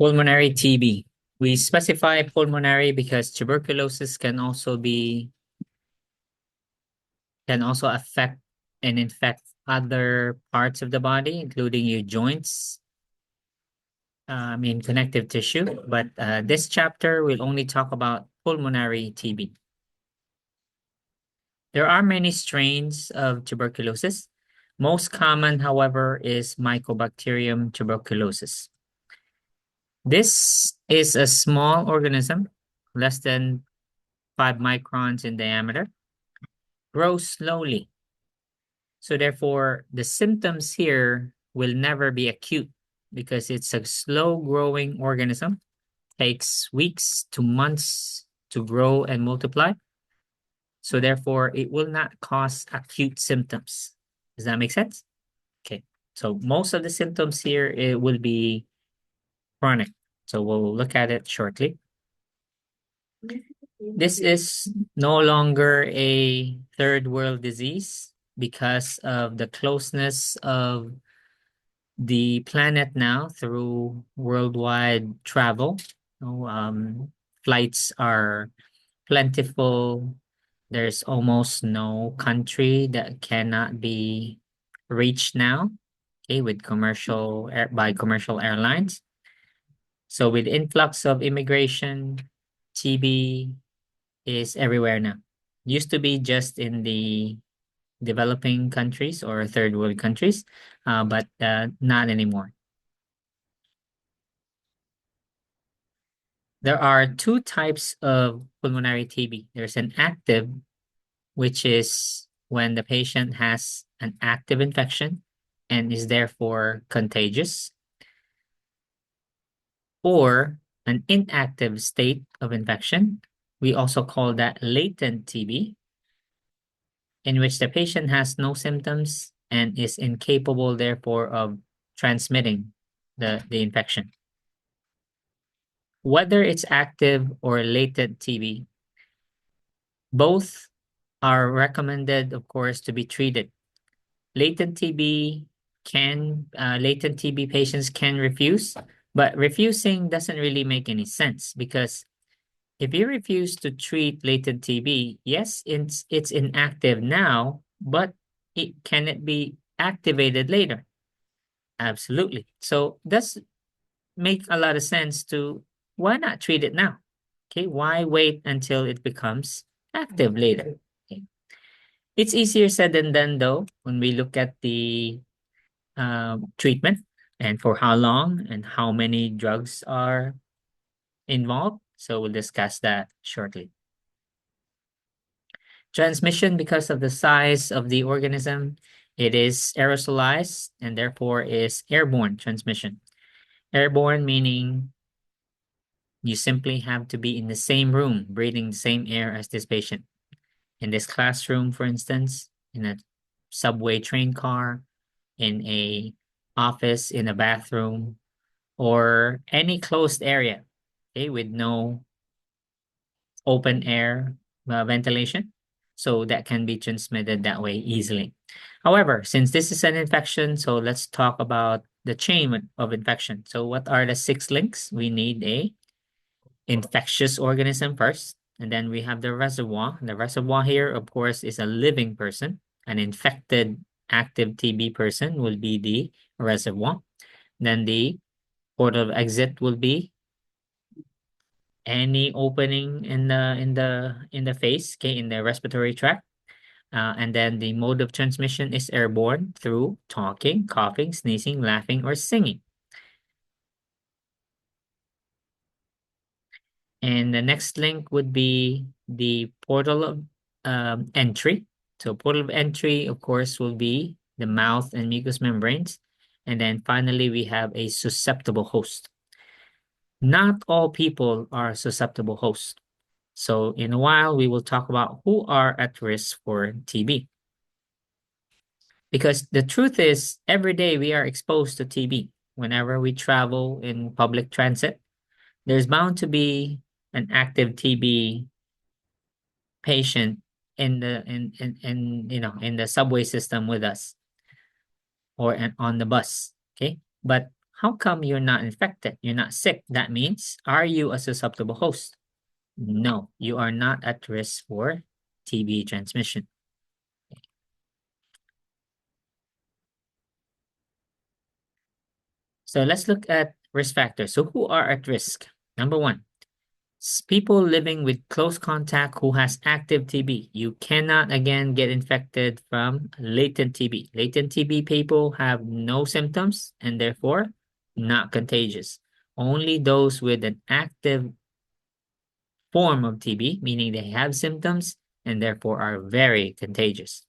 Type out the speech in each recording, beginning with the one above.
Pulmonary TB. We specify pulmonary because tuberculosis can also affect and infect other parts of the body, including your joints, connective tissue. But this chapter will only talk about pulmonary TB. There are many strains of tuberculosis. Most common, however, is Mycobacterium tuberculosis. This is a small organism, less than 5 microns in diameter, grows slowly. So therefore, the symptoms here will never be acute because it's a slow growing organism, takes weeks to months to grow and multiply. So therefore, it will not cause acute symptoms. Does that make sense? Okay. So most of the symptoms here, it will be chronic. So we'll look at it shortly. This is no longer a third world disease because of the closeness of the planet now through worldwide travel. Flights are plentiful. There's almost no country that cannot be reached now, okay, with by commercial airlines. So with influx of immigration, TB is everywhere now. Used to be just in the developing countries or third world countries, but not anymore. There are two types of pulmonary TB. There's an active, which is when the patient has an active infection and is therefore contagious, or an inactive state of infection. We also call that latent TB, in which the patient has no symptoms and is incapable, therefore, of transmitting the infection. Whether it's active or latent TB, both are recommended, of course, to be treated. Latent TB latent TB patients can refuse, but refusing doesn't really make any sense because if you refuse to treat latent TB, yes, it's inactive now, but can it be activated later? Absolutely. So that's make a lot of sense to why not treat it now? Okay, why wait until it becomes active later? Okay. It's easier said than done though when we look at the treatment and for how long and how many drugs are involved. So we'll discuss that shortly. Transmission, because of the size of the organism, it is aerosolized and therefore is airborne transmission. Airborne meaning you simply have to be in the same room, breathing the same air as this patient. In this classroom, for instance, in a subway train car, in a office, in a bathroom, or any closed area, okay, with no open air ventilation. So that can be transmitted that way easily. However, since this is an infection, so let's talk about the chain of infection. So what are the 6 links? We need a infectious organism first, and then we have the reservoir. The reservoir here, of course, is a living person. An infected active TB person will be the reservoir. Then the port of exit will be any opening in the face, okay, in the respiratory tract. And then the mode of transmission is airborne through talking, coughing, sneezing, laughing, or singing. And the next link would be the portal of entry. So portal of entry, of course, will be the mouth and mucous membranes. And then finally, we have a susceptible host. Not all people are susceptible hosts. So in a while, we will talk about who are at risk for TB. Because the truth is, every day we are exposed to TB. Whenever we travel in public transit, there's bound to be an active TB patient in the subway system with us or on the bus. Okay. But how come you're not infected? You're not sick. That means, are you a susceptible host? No, you are not at risk for TB transmission. So let's look at risk factors. So who are at risk? Number one, people living with close contact who has active TB. You cannot again get infected from latent TB. Latent TB people have no symptoms and therefore not contagious. Only those with an active form of TB, meaning they have symptoms and therefore are very contagious.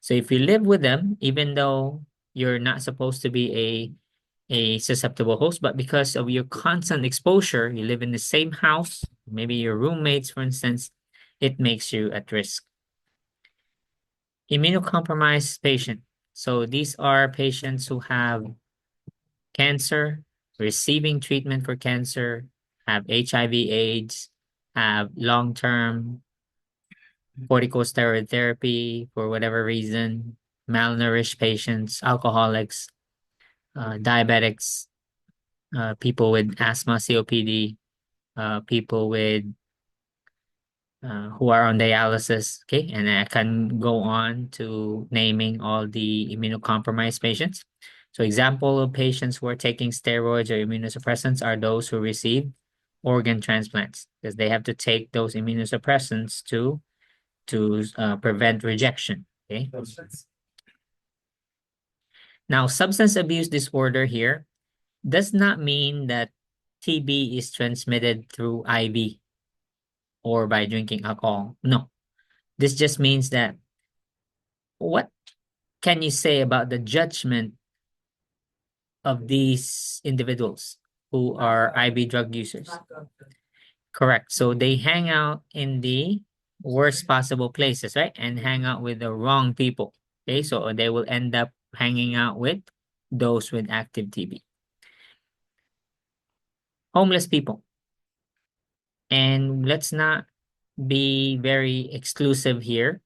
So if you live with them, even though you're not supposed to be a susceptible host, but because of your constant exposure, you live in the same house, maybe your roommates, for instance, it makes you at risk. Immunocompromised patient. So these are patients who have cancer, receiving treatment for cancer, have HIV, AIDS, have long-term corticosteroid therapy for whatever reason, malnourished patients, alcoholics, diabetics, people with asthma, COPD, people with who are on dialysis. Okay, and I can go on to naming all the immunocompromised patients. So example of patients who are taking steroids or immunosuppressants are those who receive organ transplants because they have to take those immunosuppressants to prevent rejection. Okay. Now, substance abuse disorder here does not mean that TB is transmitted through IV or by drinking alcohol. No, this just means that what can you say about the judgment of these individuals who are IV drug users? Correct. So they hang out in the worst possible places, right? And hang out with the wrong people. Okay, so they will end up hanging out with those with active TB. Homeless people. And let's not be very exclusive here.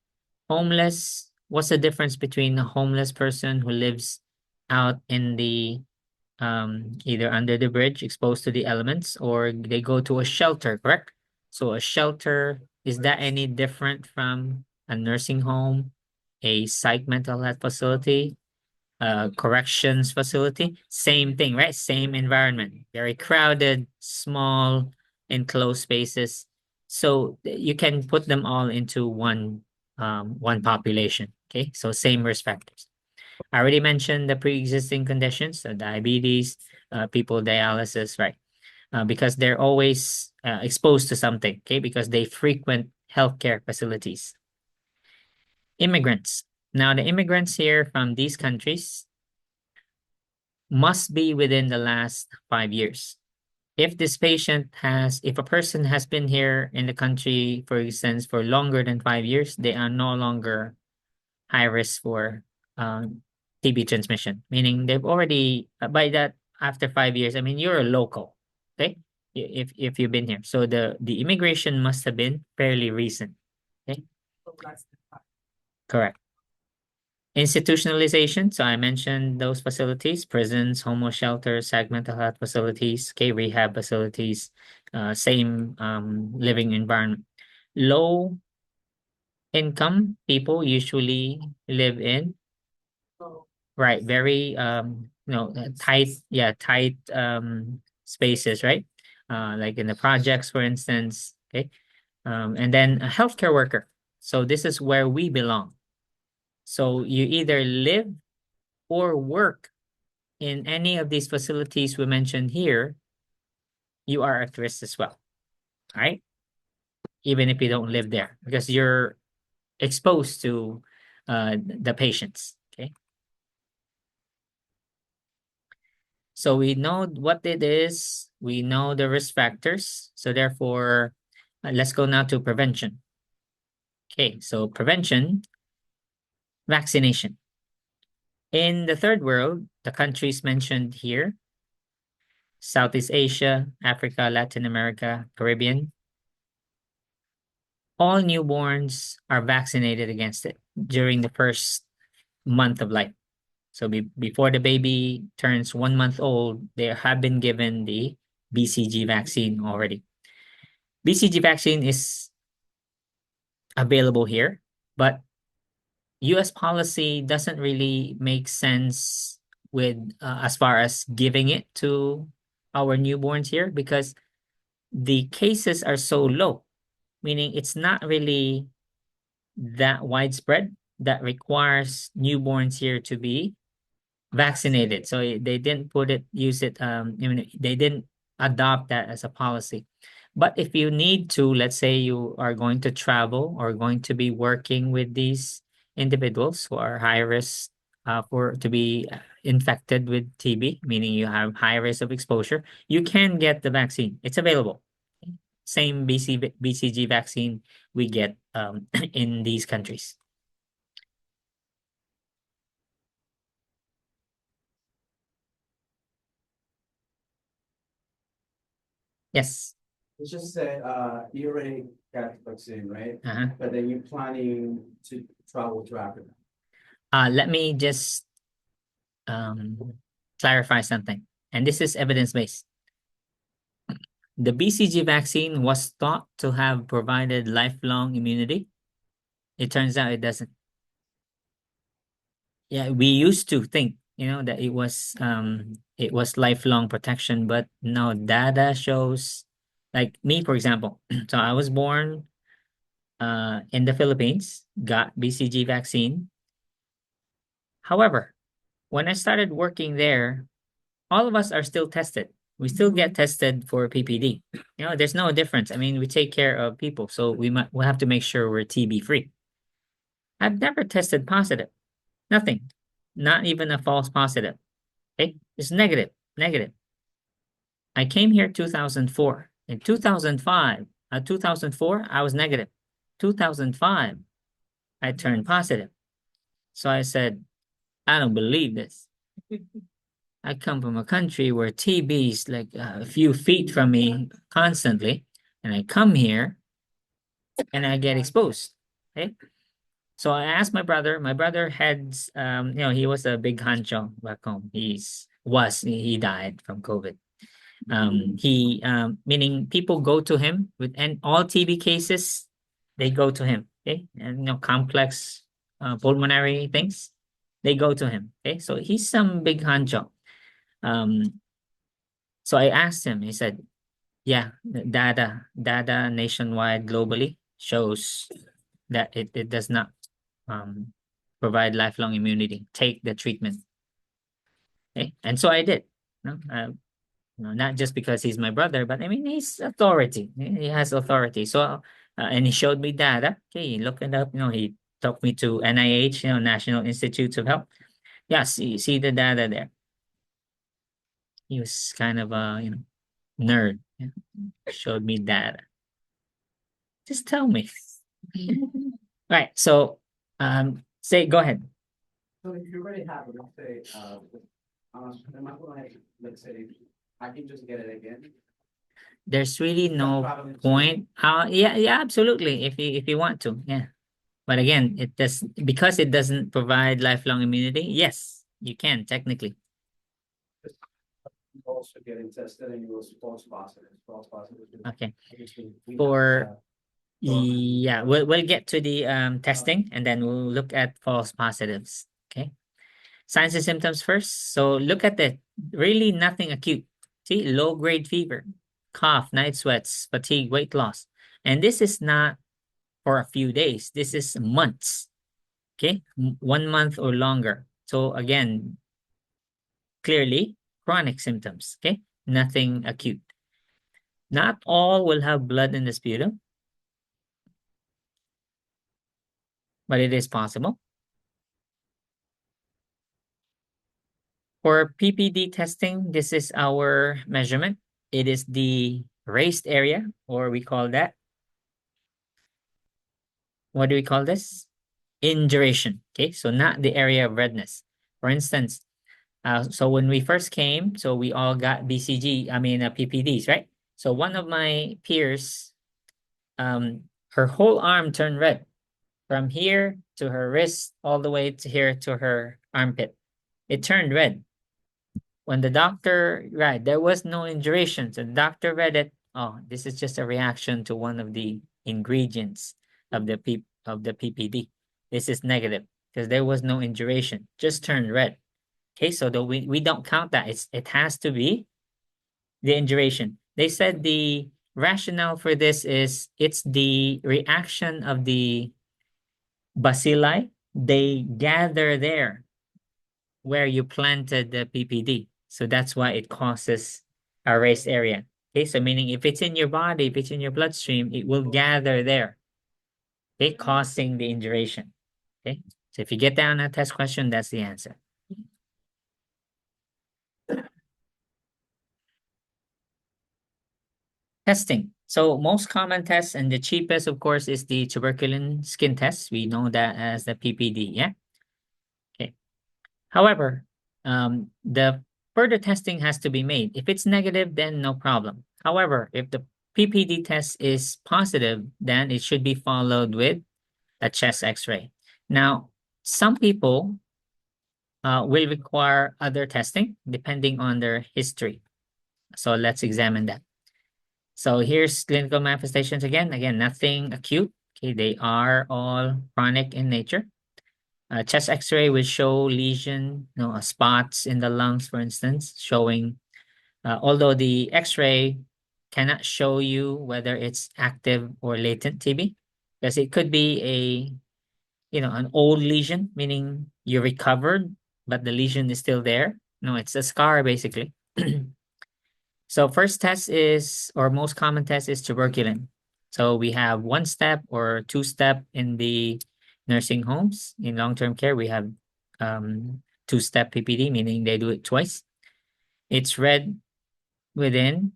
Homeless, what's the difference between a homeless person who lives out in the either under the bridge, exposed to the elements, or they go to a shelter, correct? So a shelter, is that any different from a nursing home, a psych mental health facility, corrections facility? Same thing, right? Same environment, very crowded, small, enclosed spaces. So you can put them all into one population. Okay, so same risk factors. I already mentioned the pre-existing conditions, so diabetes, people dialysis, right? Because they're always exposed to something, okay? Because they frequent healthcare facilities. Immigrants. Now, the immigrants here from these countries must be within the last 5 years. If if a person has been here in the country, for instance, for longer than 5 years, they are no longer high risk for TB transmission, meaning they've already, by that, after 5 years, I mean, you're a local, okay? If you've been here. So the immigration must have been fairly recent, okay? Correct. Institutionalization. So I mentioned those facilities, prisons, homeless shelters, SAG mental health facilities, okay, rehab facilities, same living environment. Low income people usually live in, right, very tight, yeah, tight spaces, right? Like in the projects, for instance, okay? And then a healthcare worker. So this is where we belong. So you either live or work in any of these facilities we mentioned here, you are at risk as well, right? Even if you don't live there, because you're exposed to the patients, okay? So we know what it is, we know the risk factors. So therefore, let's go now to prevention. Okay, so prevention, vaccination. In the third world, the countries mentioned here, Southeast Asia, Africa, Latin America, Caribbean, all newborns are vaccinated against it during the first month of life. So before the baby turns 1 month old, they have been given the BCG vaccine already. BCG vaccine is available here, but US policy doesn't really make sense with as far as giving it to our newborns here because the cases are so low, meaning it's not really that widespread that requires newborns here to be vaccinated. So they didn't use it, they didn't adopt that as a policy. But if you need to, let's say you are going to travel or going to be working with these individuals who are high risk for to be infected with TB, meaning you have high risk of exposure, you can get the vaccine. It's available. Same BCG vaccine we get in these countries. Yes. It's just that you already got the vaccine, right? Uh-huh. But then you're planning to travel to Africa. Let me just um, clarify something, and this is evidence-based. The BCG vaccine was thought to have provided lifelong immunity. It turns out it doesn't. Yeah, we used to think, that it was lifelong protection, but no, data shows, like me, for example. So I was born in the Philippines, got BCG vaccine. However, when I started working there, all of us are still tested. We still get tested for PPD. There's no difference. I mean, we take care of people, so we have to make sure we're TB free. I've never tested positive. Nothing. Not even a false positive. Okay? It's negative. Negative. I came here 2004. In 2004, I was negative. 2005, I turned positive. So I said, I don't believe this. I come from a country where TB is like a few feet from me constantly, and I come here and I get exposed. Okay. So I asked my brother. My brother heads, he was a big honcho back home. He died from COVID. Meaning people go to him and all TB cases, they go to him. Okay. And, complex pulmonary things, they go to him. Okay. So he's some big honcho. Um, so I asked him, he said, yeah, the data nationwide globally shows that it does not um, provide lifelong immunity. Take the treatment. Okay? And so I did. Not just because he's my brother, but I mean, he's authority. He has authority. So, and he showed me data. Okay, look it up. He took me to NIH, National Institutes of Health. Yeah, see the data there. He was kind of a, nerd. Yeah. Showed me data. Just tell me. Right. So, go ahead. So if you already have, let's say, am I gonna, let's say, I can just get it again? There's really no probably true. point. Yeah, absolutely. If you want to, yeah. But again, because it doesn't provide lifelong immunity. Yes, you can technically. Also getting tested and you was false positive. False positive. Okay. Obviously, Yeah, we'll get to the testing and then we'll look at false positives. Okay. Signs and symptoms first. So look at the really nothing acute. See, low grade fever, cough, night sweats, fatigue, weight loss. And this is not for a few days. This is months. Okay. 1 month or longer. So again, clearly chronic symptoms. Okay. Nothing acute. Not all will have blood in the sputum, but it is possible. For PPD testing, this is our measurement. It is the raised area, or we call that, what do we call this? Induration. Okay, so not the area of redness. For instance, so when we first came, so we all got PPDs, right? So one of my peers, her whole arm turned red from here to her wrist all the way to here to her armpit. it turned red. When the doctor, right, there was no induration. So the doctor read it. Oh, this is just a reaction to one of the ingredients of the PPD. This is negative because there was no induration, just turned red. Okay, so we don't count that. It has to be the induration. They said the rationale for this is it's the reaction of the bacilli. They gather there where you planted the PPD. So that's why it causes a raised area. Okay, so meaning if it's in your body, if it's in your bloodstream, it will gather there, okay, causing the induration. Okay, so if you get down a test question, that's the answer. Testing. So most common tests and the cheapest, of course, is the tuberculin skin test. We know that as the PPD, yeah? Okay. However, the further testing has to be made. If it's negative, then no problem. However, if the PPD test is positive, then it should be followed with a chest x-ray. Now, some people will require other testing depending on their history. So let's examine that. So here's clinical manifestations again. Again, nothing acute. Okay, they are all chronic in nature. Chest X-ray will show lesion, spots in the lungs, for instance, showing. Although the X-ray cannot show you whether it's active or latent TB, because it could be an old lesion, meaning you recovered, but the lesion is still there. No, it's a scar basically. So first test is, or most common test is tuberculin. So we have 1-step or 2-step in the nursing homes. In long-term care, we have 2-step PPD, meaning they do it twice. It's read within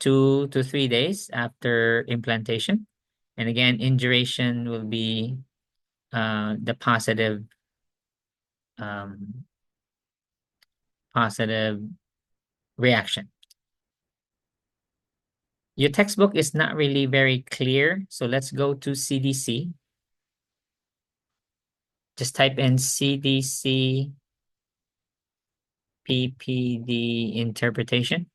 2 to 3 days after implantation. And again, induration will be the positive reaction. Your textbook is not really very clear, so let's go to CDC. Just type in CDC PPD interpretation.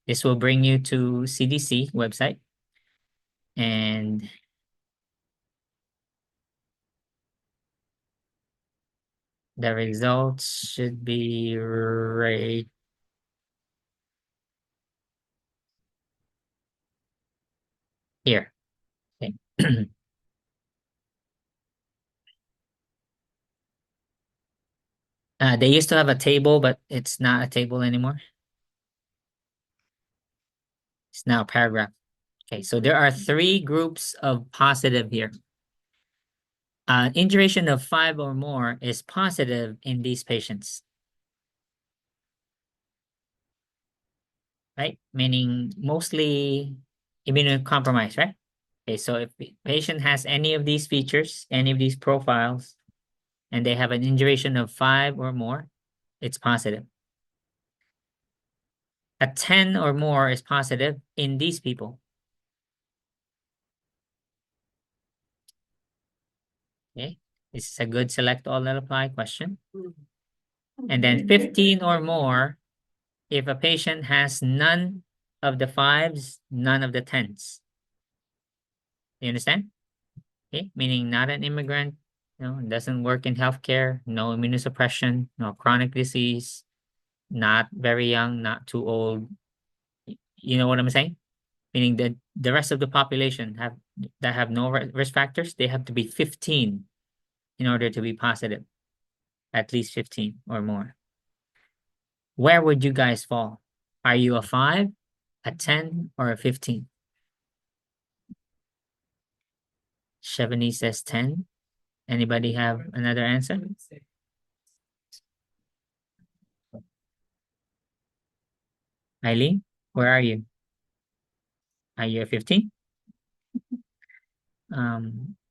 This will bring you to CDC website. And the results should be right here. Okay. They used to have a table, but it's not a table anymore. It's now a paragraph. Okay, so there are 3 groups of positive here. Induration of 5 or more is positive in these patients. Right? Meaning mostly immunocompromised, right? Okay, so if the patient has any of these features, any of these profiles, and they have an induration of 5 or more, it's positive. A 10 or more is positive in these people. Okay, this is a good select all that apply question. And then 15 or more, if a patient has none of the 5s, none of the 10s. You understand? Okay, meaning not an immigrant, doesn't work in healthcare, no immunosuppression, no chronic disease, not very young, not too old. You know what I'm saying? Meaning that the rest of the population have no risk factors, they have to be 15 in order to be positive, at least 15 or more. Where would you guys fall? Are you a 5, a 10, or a 15? Chevany says 10. Anybody have another answer? Eileen, where are you? Are you a 15?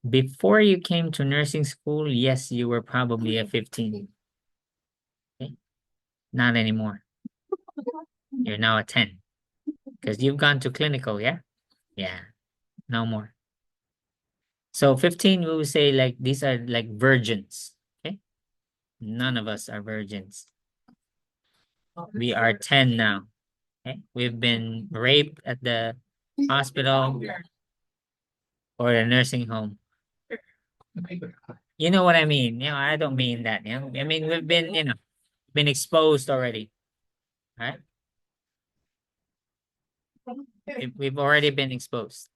Before you came to nursing school, yes, you were probably a 15. Okay. Not anymore. You're now a 10. Because you've gone to clinical, yeah? Yeah, no more. So 15, we would say like these are like virgins, okay? None of us are virgins. We are 10 now. Okay? We've been raped at the hospital or a nursing home. You know what I mean? I don't mean that. I mean, we've been, been exposed already. Right? We've already been exposed.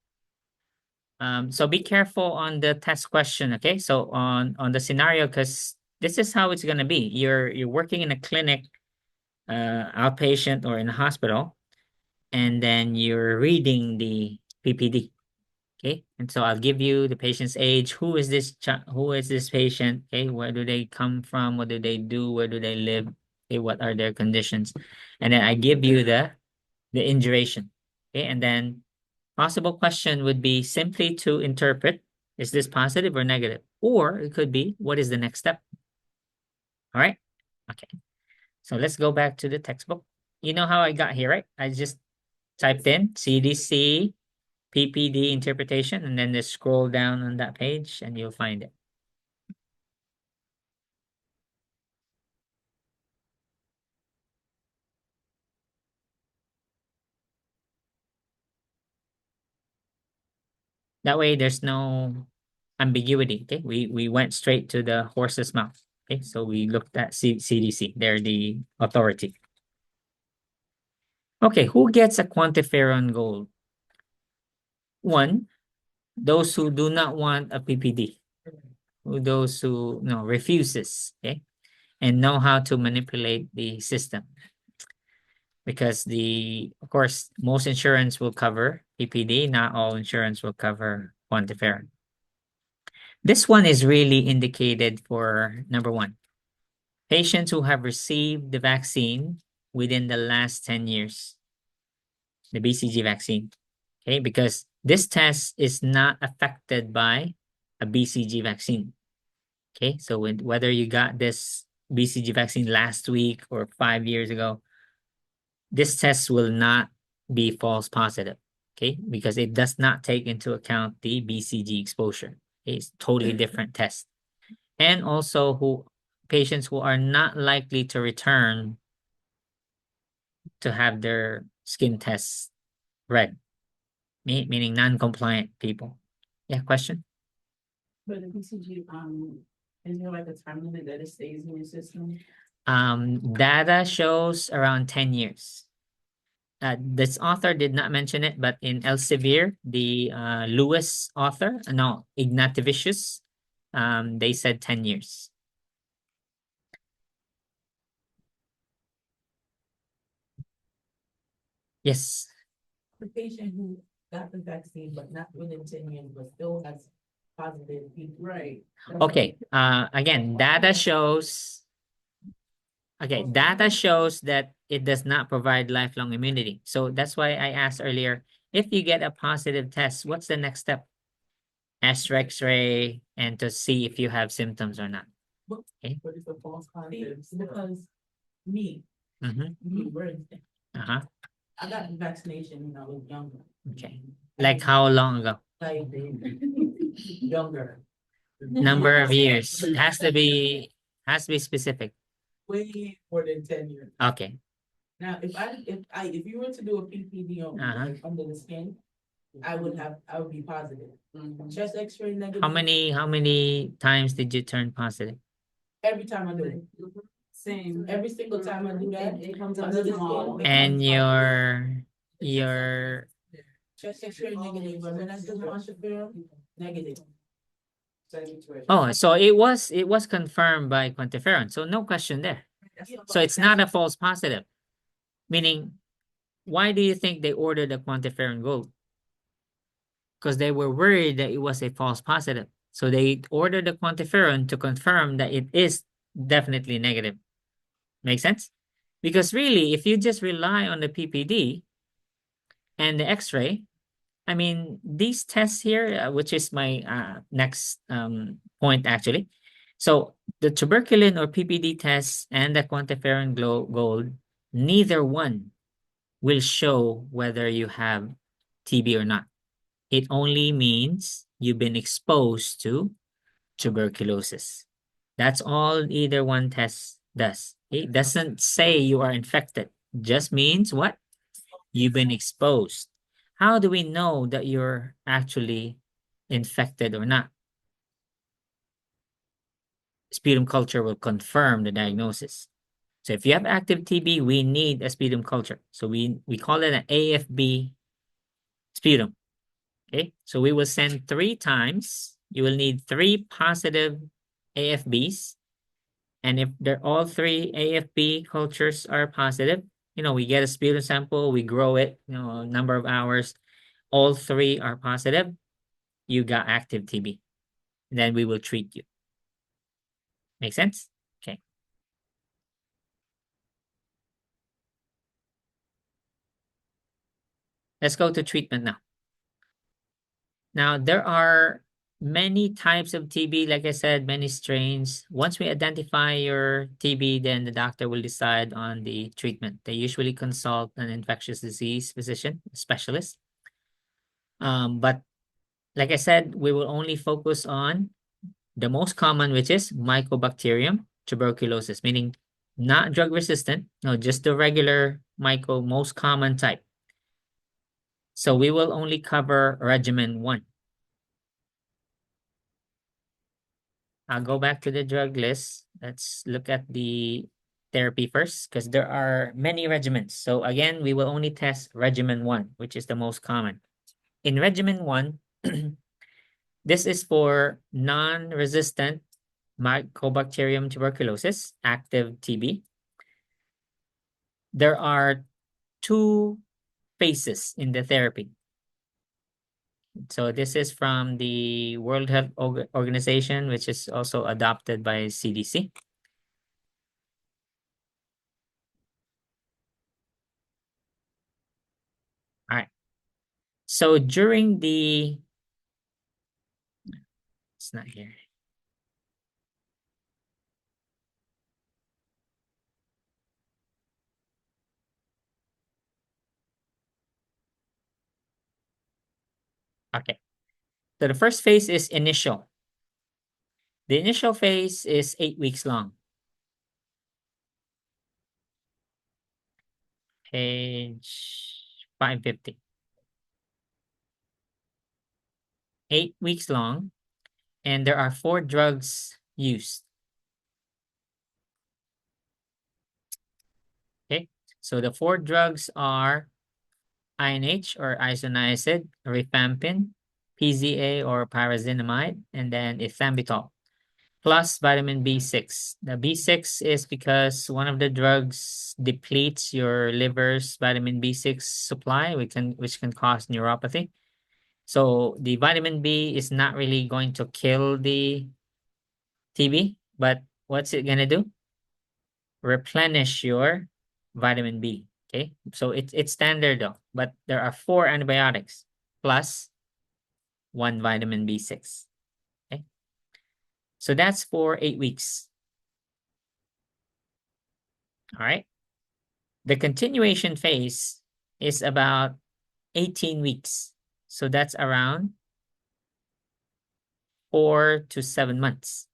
So be careful on the test question, okay? So on the scenario, because this is how it's gonna be. You're working in a clinic, outpatient or in a hospital, and then you're reading the PPD. Okay, and so I'll give you the patient's age. Who is this who is this patient? Okay, where do they come from? What do they do? Where do they live? Okay, what are their conditions? And then I give you the induration. Okay, and then possible question would be simply to interpret, is this positive or negative? Or it could be, what is the next step? All right. Okay. So let's go back to the textbook. You know how I got here, right? I just typed in CDC PPD interpretation, and then just scroll down on that page and you'll find it. That way there's no ambiguity. Okay, we went straight to the horse's mouth. Okay, so we looked at CDC. They're the authority. Okay, who gets a quantiferon gold? One, those who do not want a PPD. Those who refuses, okay, and know how to manipulate the system. Because of course, most insurance will cover PPD, not all insurance will cover quantiferon. This one is really indicated for number one, patients who have received the vaccine within the last 10 years, the BCG vaccine. Okay, because this test is not affected by a BCG vaccine. Okay, so whether you got this BCG vaccine last week or 5 years ago, this test will not be false positive. Okay, because it does not take into account the BCG exposure. Okay? It's totally different test. And also patients who are not likely to return to have their skin tests read, meaning non-compliant people. Yeah, question? But the BCG, is there like a time limit that it stays in your system? Data shows around 10 years. This author did not mention it, but in Elsevier, the Lewis author, no, Ignatievicius, they said 10 years. Yes. The patient who got the vaccine, but not within 10 years, but still has positive. Right. Okay, again, data shows that it does not provide lifelong immunity. So that's why I asked earlier, if you get a positive test, what's the next step? X-ray and to see if you have symptoms or not. Okay. But it's a false positive because me, Uh-huh. I got the vaccination when I was younger. Okay. Like how long ago? Like younger. Number of years. It has to be specific. Way more than 10 years. Okay. Now, if you were to do a PPD on like, under the skin, I would be positive. Chest X-ray negative. How many times did you turn positive? Every time I do it. Same. Every single time I do that, it comes under the skin. And your Chest X-ray negative, but when I do the quantiferon, negative. oh, so it was confirmed by quantiferon, so no question there. So it's not a false positive. Meaning, why do you think they ordered the quantiferon gold? Because they were worried that it was a false positive. So they ordered the quantiferon to confirm that it is definitely negative. Make sense? Because really, if you just rely on the PPD and the X-ray, I mean, these tests here, which is my next point actually. So the tuberculin or PPD test and the quantiferon gold, neither one will show whether you have TB or not. It only means you've been exposed to tuberculosis. That's all either one test does. It doesn't say you are infected. Just means what? You've been exposed. How do we know that you're actually infected or not? Sputum culture will confirm the diagnosis. So if you have active TB, we need a sputum culture. So we call it an AFB sputum. Okay, so we will send 3 times. You will need 3 positive AFBs. And if they're all 3 AFB cultures are positive, we get a sputum sample, we grow it, a number of hours, all 3 are positive, you got active TB. Then we will treat you. Make sense? Okay. Let's go to treatment now. Now, there are many types of TB, like I said, many strains. Once we identify your TB, then the doctor will decide on the treatment. They usually consult an infectious disease physician, specialist. But like I said, we will only focus on the most common, which is Mycobacterium tuberculosis, meaning not drug resistant, no, just the regular most common type. So we will only cover regimen 1. I'll go back to the drug list. Let's look at the therapy first because there are many regimens. So again, we will only test regimen 1, which is the most common. In regimen 1, this is for non-resistant Mycobacterium tuberculosis, active TB. There are 2 phases in the therapy. So this is from the World Health Organization, which is also adopted by CDC. All right. So during the, it's not here. Okay. So the first phase is initial. The initial phase is 8 weeks long. Page 550. 8 weeks long, and there are 4 drugs used. Okay, so the 4 drugs are INH or isoniazid, rifampin, PZA or pyrazinamide, and then ethambutol, plus vitamin B6. The B6 is because one of the drugs depletes your liver's vitamin B6 supply, which can cause neuropathy. So the vitamin B is not really going to kill the TB, but what's it gonna do? Replenish your vitamin B. Okay, so it's standard though, but there are 4 antibiotics plus 1 vitamin B6. Okay, so that's for 8 weeks. All right, the continuation phase is about 18 weeks, so that's around 4 to 7 months.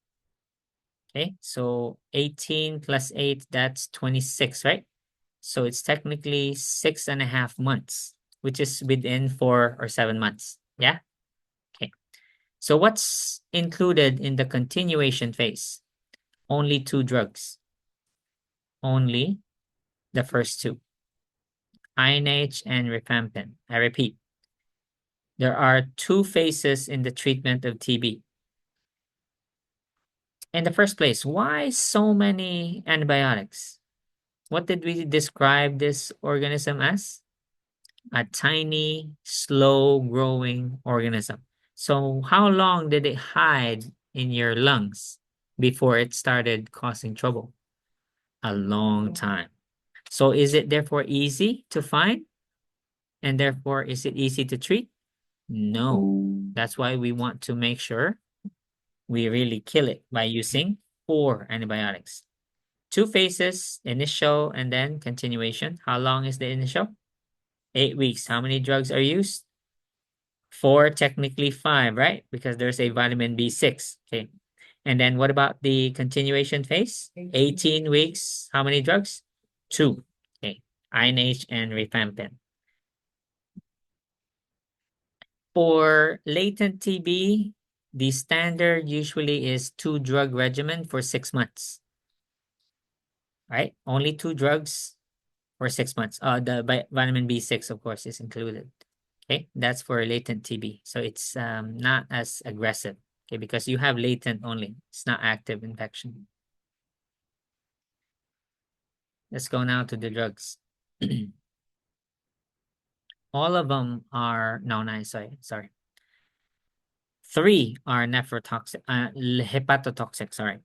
Okay, so 18 plus 8, that's 26, right? So it's technically 6.5 months, which is within 4 or 7 months. Yeah? Okay. So what's included in the continuation phase? Only 2 drugs. Only the first 2. INH and rifampin. I repeat, there are 2 phases in the treatment of TB. In the first place, why so many antibiotics? What did we describe this organism as? A tiny, slow-growing organism. So how long did it hide in your lungs before it started causing trouble? A long time. So is it therefore easy to find? And therefore, is it easy to treat? No. That's why we want to make sure we really kill it by using 4 antibiotics. 2 phases, initial and then continuation. How long is the initial? 8 weeks. How many drugs are used? 4, technically 5, right? Because there's a vitamin B6. Okay. And then what about the continuation phase? 18 weeks. How many drugs? 2. Okay. INH and rifampin. For latent TB, the standard usually is 2-drug regimen for 6 months. Right? Only 2 drugs for 6 months. The vitamin B6, of course, is included. Okay, that's for latent TB. So it's not as aggressive. Okay, because you have latent only. It's not active infection. Let's go now to the drugs. All of them are sorry. 3 are nephrotoxic, hepatotoxic, sorry.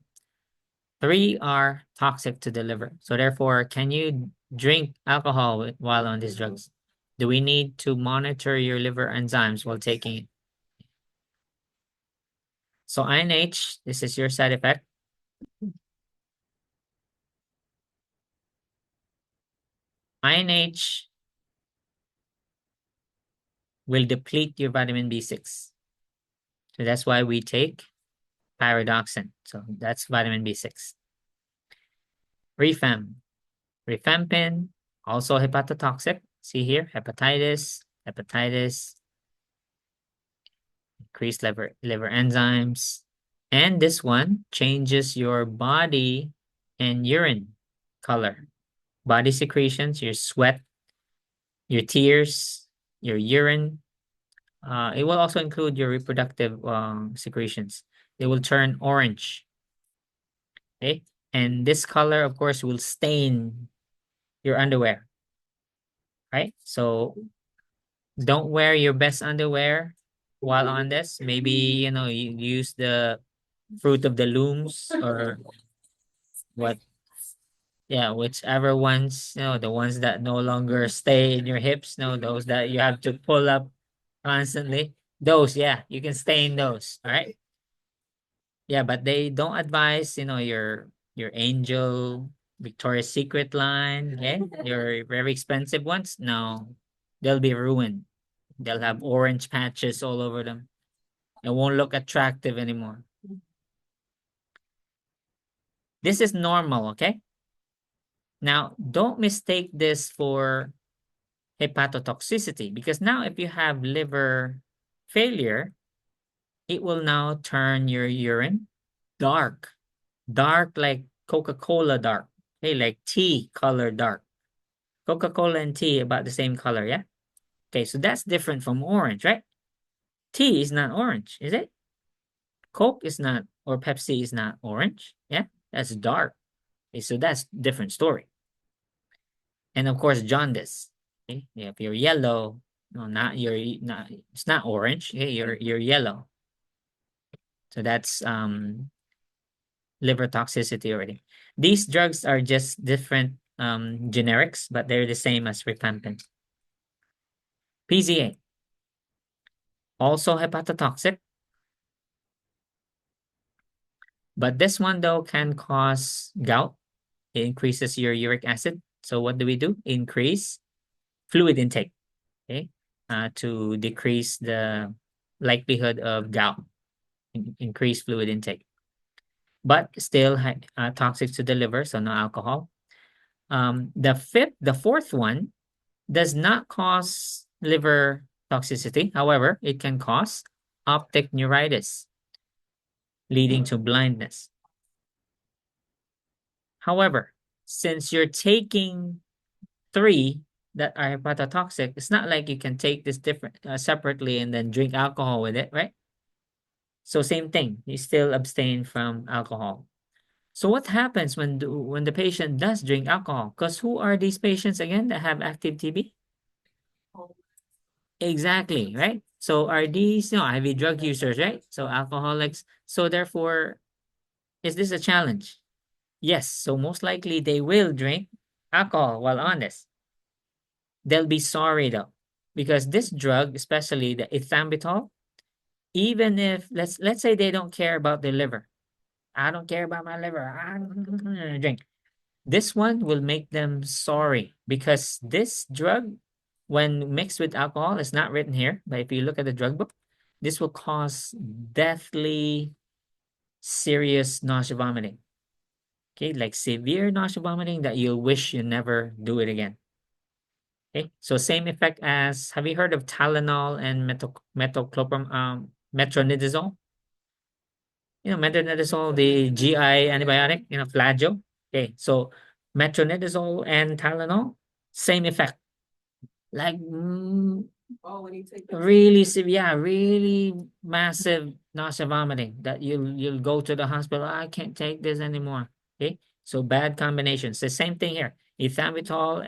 3 are toxic to the liver. So therefore, can you drink alcohol while on these drugs? Do we need to monitor your liver enzymes while taking it? So INH, this is your side effect. INH will deplete your vitamin B6. So that's why we take pyridoxine. So that's vitamin B6. Rifampin, also hepatotoxic. See here, hepatitis, increased liver enzymes. And this one changes your body and urine color. Body secretions, your sweat, your tears, your urine. It will also include your reproductive secretions. They will turn orange. Okay, and this color, of course, will stain your underwear. Right? So don't wear your best underwear while on this. Maybe, you use the Fruit of the Looms or what. Yeah, whichever ones, the ones that no longer stay in your hips, those that you have to pull up constantly. Those, yeah, you can stay in those. All right. Yeah, but they don't advise, your Angel, Victoria's Secret line, okay? Your very expensive ones. No, they'll be ruined. They'll have orange patches all over them. It won't look attractive anymore. This is normal, okay? Now, don't mistake this for hepatotoxicity, because now if you have liver failure, it will now turn your urine dark like Coca-Cola dark, okay, like tea color dark. Coca-Cola and tea about the same color, yeah? Okay, so that's different from orange, right? Tea is not orange, is it? Coke is not, or Pepsi is not orange, yeah? That's dark. Okay, so that's different story. And of course, jaundice. Okay? Yeah, if you're yellow, no, it's not orange. Okay? You're yellow. So that's liver toxicity already. These drugs are just different generics, but they're the same as rifampin. PZA, also hepatotoxic. But this one though can cause gout. It increases your uric acid. So what do? Increase fluid intake, okay, to decrease the likelihood of gout. Increase fluid intake, but still toxic to the liver, so no alcohol. The fourth one does not cause liver toxicity. However, it can cause optic neuritis, leading to blindness. However, since you're taking 3 that are hepatotoxic, it's not like you can take this separately and then drink alcohol with it, right? So same thing, you still abstain from alcohol. So what happens when the patient does drink alcohol? Because who are these patients again that have active TB? Exactly, right? So are these, IV drug users, right? So alcoholics. So therefore, is this a challenge? Yes. So most likely they will drink alcohol while on this. They'll be sorry though, because this drug, especially the ethambutol, even if let's say they don't care about their liver. I don't care about my liver. I don't drink. This one will make them sorry, because this drug, when mixed with alcohol, is not written here, but if you look at the drug book, this will cause deathly serious nausea vomiting. Okay, like severe nausea vomiting that you'll wish you never do it again. Okay, so same effect as, have you heard of Tylenol and metronidazole? Metronidazole, the GI antibiotic, Flagyl. Okay, so metronidazole and Tylenol, same effect. Like Oh, when you take the. really severe, yeah, really massive nausea vomiting that you'll go to the hospital. I can't take this anymore. Okay, so bad combinations. The same thing here. Ethambutol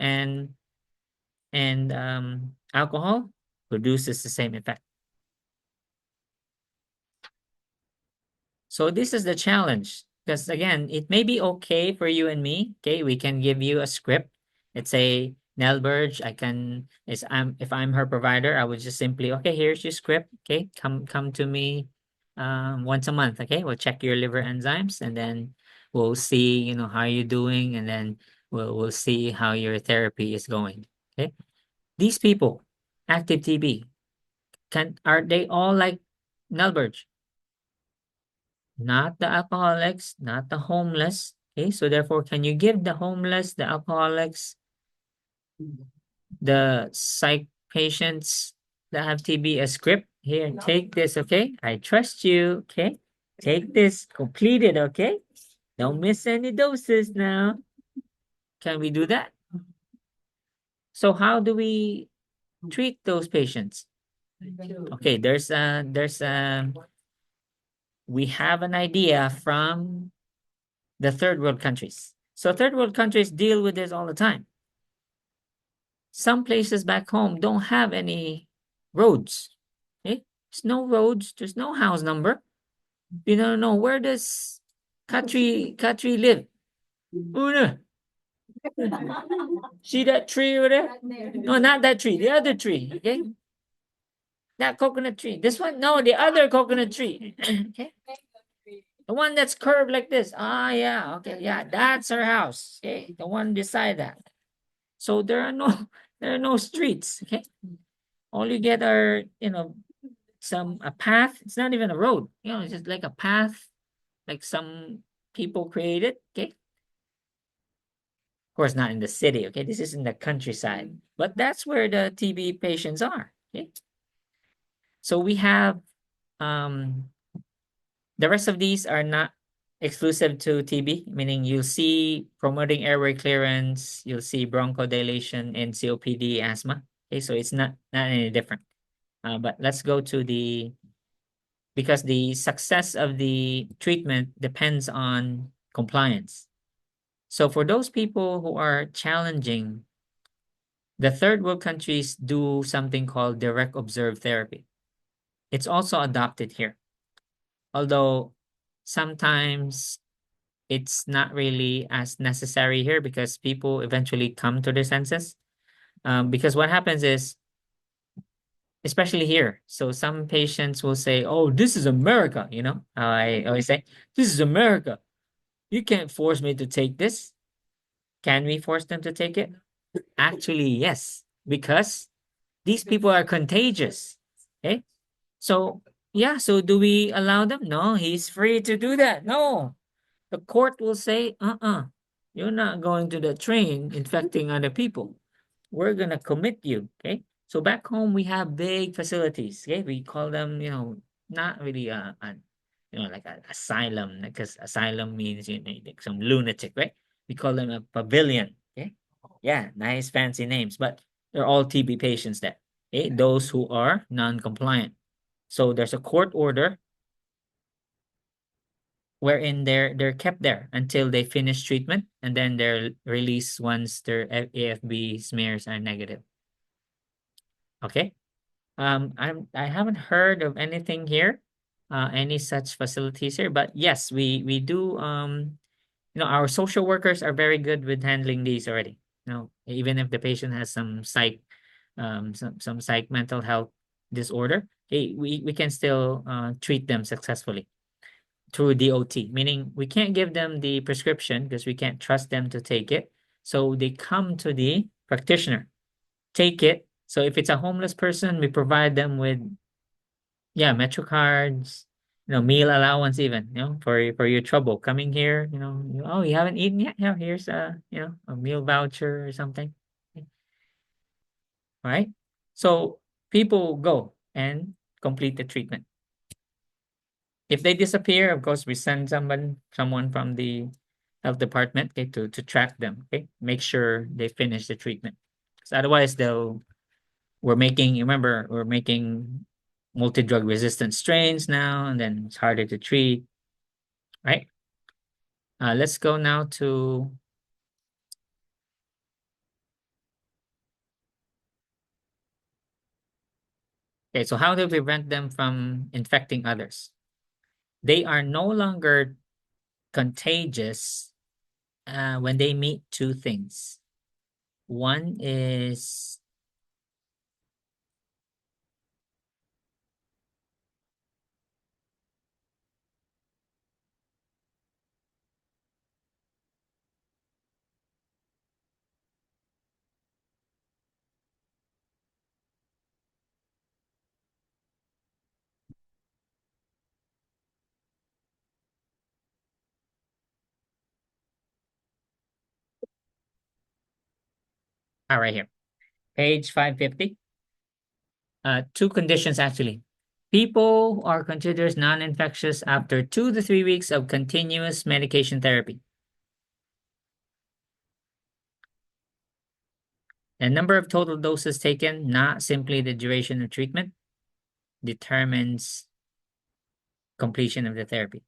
and alcohol produces the same effect. So this is the challenge, because again, it may be okay for you and me. Okay, we can give you a script. Let's say Nell Burge, if I'm her provider, I would just simply, okay, here's your script. Okay, come to me once a month. Okay, we'll check your liver enzymes, and then we'll see, how you're doing, and then we'll see how your therapy is going. Okay, these people, active TB, are they all like Nell Burge? Not the alcoholics, not the homeless. Okay, so therefore, can you give the homeless, the alcoholics, the psych patients that have TB a script? Here, No. take this, okay? I trust you, okay? Take this, complete it, okay? Don't miss any doses now. Can we do that? So how do we treat those patients? Okay, we have an idea from the third world countries. So third world countries deal with this all the time. Some places back home don't have any roads. Okay? There's no roads, there's no house number. You don't know where does Katri live. Una. See that tree over there? No, not that tree, the other tree. Okay. That coconut tree. This one? No, the other coconut tree. Okay. The one that's curved like this. Ah, yeah. Okay. Yeah, that's her house. Okay. The one beside that. So there are no streets. Okay. All you get are, a path. It's not even a road. It's just like a path, like some people created. Okay. Of course, not in the city. Okay. This is in the countryside, but that's where the TB patients are. Okay. So we have the rest of these are not exclusive to TB, meaning you'll see promoting airway clearance, you'll see bronchodilation in COPD asthma. Okay, so it's not any different. But let's go to because the success of the treatment depends on compliance. So for those people who are challenging, the third world countries do something called direct observed therapy. It's also adopted here. Although sometimes it's not really as necessary here because people eventually come to their senses. Because what happens is, especially here, so some patients will say, oh, this is America, I always say, this is America. You can't force me to take this. Can we force them to take it? Actually, yes, because these people are contagious. Okay. So, yeah, so do we allow them? No, he's free to do that. No, the court will say, you're not going to the train infecting other people. We're going to commit you. Okay. So back home, we have big facilities. Okay. We call them, not really like an asylum, because asylum means, like some lunatic, right? We call them a pavilion. Okay. Yeah. Nice fancy names, but they're all TB patients there. Okay. Those who are non-compliant. So there's a court order wherein they're kept there until they finish treatment, and then they're released once their AFB smears are negative. Okay. I haven't heard of anything here, any such facilities here, but yes, we do. Our social workers are very good with handling these already. Even if the patient has some psych mental health disorder, hey, we can still treat them successfully through DOT, meaning we can't give them the prescription because we can't trust them to take it. So they come to the practitioner, take it. So if it's a homeless person, we provide them with, Metro cards, meal allowance even, for your trouble coming here, oh, you haven't eaten yet? Yeah, here's a meal voucher or something. Right? So people go and complete the treatment. If they disappear, of course, we send someone from the health department, okay, to track them, okay, make sure they finish the treatment. 'Cause otherwise, remember, we're making multi-drug resistant strains now, and then it's harder to treat, right? Let's go now to okay. So how do we prevent them from infecting others? They are no longer contagious when they meet two things. One is right here, page 550. Two conditions actually. People are considered non-infectious after 2 to 3 weeks of continuous medication therapy. The number of total doses taken, not simply the duration of treatment, determines completion of the therapy.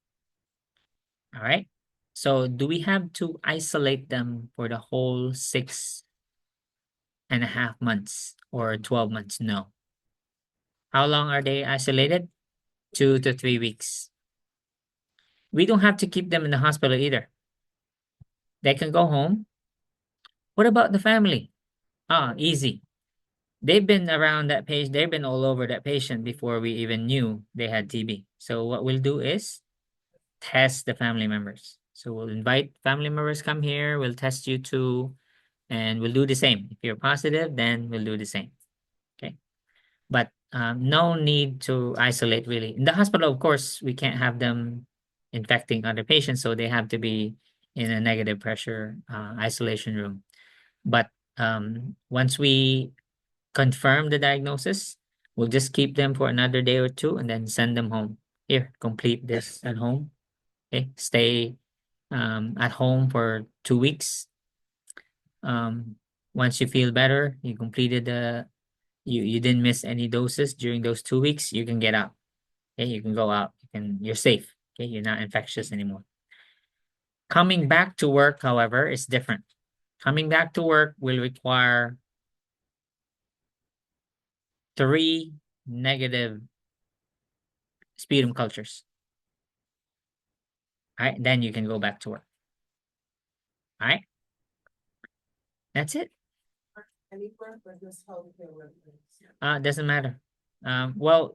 All right. So do we have to isolate them for the whole 6.5 months or 12 months? No. How long are they isolated? 2 to 3 weeks. We don't have to keep them in the hospital either. They can go home. What about the family? Easy. They've been around that patient, they've been all over that patient before we even knew they had TB. So what we'll do is test the family members. So we'll invite family members, come here, we'll test you too, and we'll do the same. If you're positive, then we'll do the same. Okay. But no need to isolate really. In the hospital, of course, we can't have them infecting other patients, so they have to be in a negative pressure isolation room. But once we confirm the diagnosis, we'll just keep them for another day or two and then send them home. Here, complete this at home. Okay, stay at home for 2 weeks. Once you feel better, you didn't miss any doses during those 2 weeks, you can get out. Okay, you can go out. You're safe. Okay, you're not infectious anymore. Coming back to work, however, is different. Coming back to work will require 3 negative sputum cultures. All right, then you can go back to work. All right, that's it. Any work or just healthcare workers? Doesn't matter. Well,